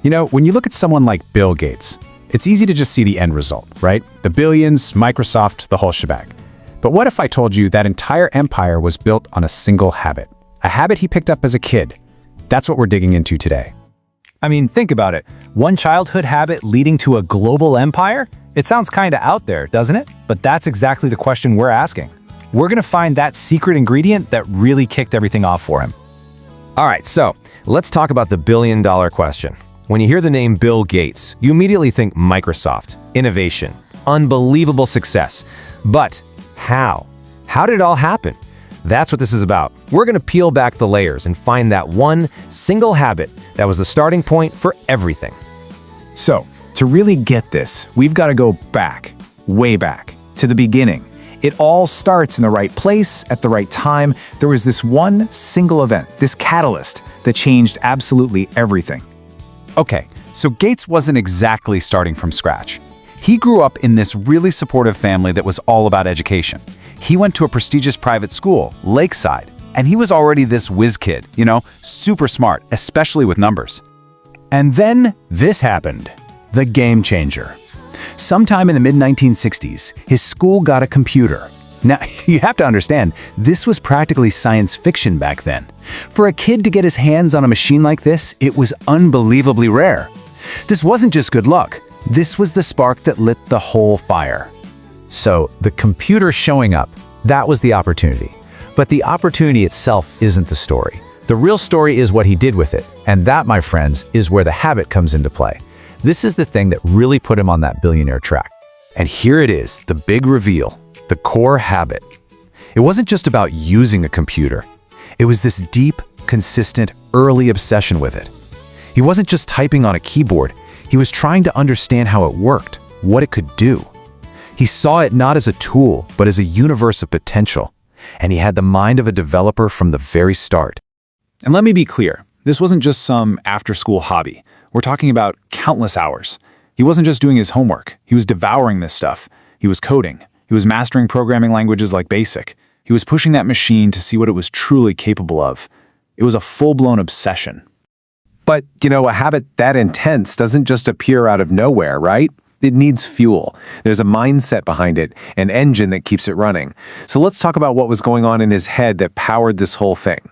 When you look at someone like Bill Gates, it's easy to just see the end result, right? The billions, Microsoft, the whole shebang. But what if I told you that entire empire was built on a single habit? A habit he picked up as a kid. That's what we're digging into today. I mean, think about it. One childhood habit leading to a global empire? It sounds kinda out there, doesn't it? But that's exactly the question we're asking. We're gonna find that secret ingredient that really kicked everything off for him. All right, so let's talk about the billion-dollar question. When you hear the name Bill Gates, you immediately think Microsoft, innovation, unbelievable success. But how? How did it all happen? That's what this is about. We're going to peel back the layers and find that one single habit that was the starting point for everything. So, to really get this, we've got to go back, way back, to the beginning. It all starts in the right place, at the right time. There was this one single event, this catalyst, that changed absolutely everything. Okay, so Gates wasn't exactly starting from scratch. He grew up in this really supportive family that was all about education. He went to a prestigious private school, Lakeside, and he was already this whiz kid, super smart, especially with numbers. And then this happened, the game changer. Sometime in the mid-1960s, his school got a computer. Now, you have to understand, this was practically science fiction back then. For a kid to get his hands on a machine like this, it was unbelievably rare. This wasn't just good luck. This was the spark that lit the whole fire. So, the computer showing up, that was the opportunity. But the opportunity itself isn't the story. The real story is what he did with it. And that, my friends, is where the habit comes into play. This is the thing that really put him on that billionaire track. And here it is, the big reveal, the core habit. It wasn't just about using a computer. It was this deep, consistent, early obsession with it. He wasn't just typing on a keyboard. He was trying to understand how it worked, what it could do. He saw it not as a tool, but as a universe of potential. And he had the mind of a developer from the very start. And let me be clear, this wasn't just some after-school hobby. We're talking about countless hours. He wasn't just doing his homework. He was devouring this stuff. He was coding. He was mastering programming languages like BASIC. He was pushing that machine to see what it was truly capable of. It was a full-blown obsession. But, a habit that intense doesn't just appear out of nowhere, right? It needs fuel. There's a mindset behind it, an engine that keeps it running. So let's talk about what was going on in his head that powered this whole thing.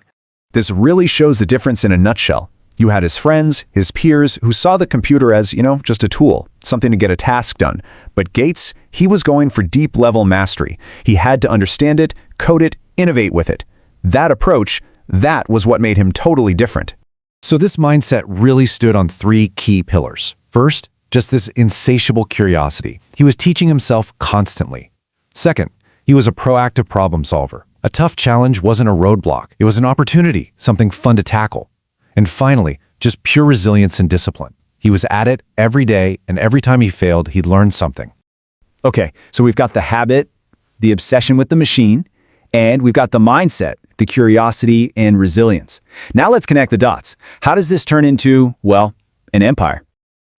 This really shows the difference in a nutshell. You had his friends, his peers, who saw the computer as, just a tool, something to get a task done. But Gates, he was going for deep-level mastery. He had to understand it, code it, innovate with it. That approach, that was what made him totally different. So this mindset really stood on three key pillars. First, just this insatiable curiosity. He was teaching himself constantly. Second, he was a proactive problem solver. A tough challenge wasn't a roadblock. It was an opportunity, something fun to tackle. And finally, just pure resilience and discipline. He was at it every day, and every time he failed, he'd learned something. Okay, so we've got the habit, the obsession with the machine, and we've got the mindset, the curiosity and resilience. Now let's connect the dots. How does this turn into, an empire?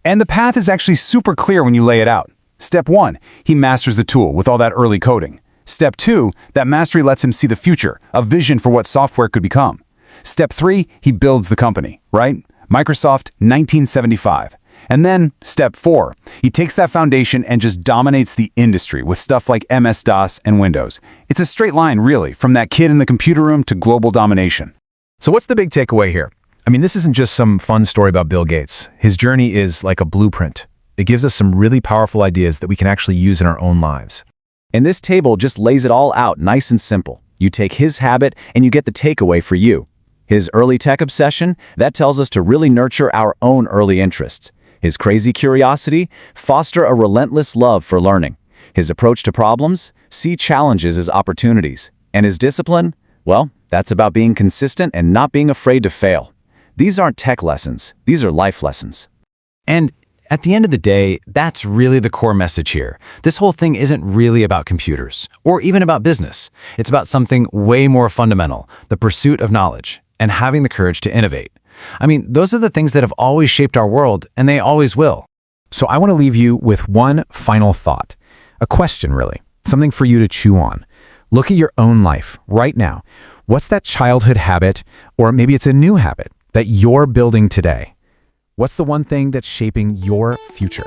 And the path is actually super clear when you lay it out. Step 1, he masters the tool with all that early coding. Step 2, that mastery lets him see the future, a vision for what software could become. Step 3, he builds the company, right? Microsoft, 1975. And then, step 4, he takes that foundation and just dominates the industry with stuff like MS-DOS and Windows. It's a straight line, really, from that kid in the computer room to global domination. So what's the big takeaway here? This isn't just some fun story about Bill Gates. His journey is like a blueprint. It gives us some really powerful ideas that we can actually use in our own lives. And this table just lays it all out nice and simple. You take his habit and you get the takeaway for you. His early tech obsession, that tells us to really nurture our own early interests. His crazy curiosity, foster a relentless love for learning. His approach to problems, see challenges as opportunities. And his discipline, that's about being consistent and not being afraid to fail. These aren't tech lessons, these are life lessons. And at the end of the day, that's really the core message here. This whole thing isn't really about computers, or even about business. It's about something way more fundamental, the pursuit of knowledge, and having the courage to innovate. Those are the things that have always shaped our world, and they always will. So I want to leave you with one final thought. A question, really. Something for you to chew on. Look at your own life right now. What's that childhood habit, or maybe it's a new habit, that you're building today? What's the one thing that's shaping your future?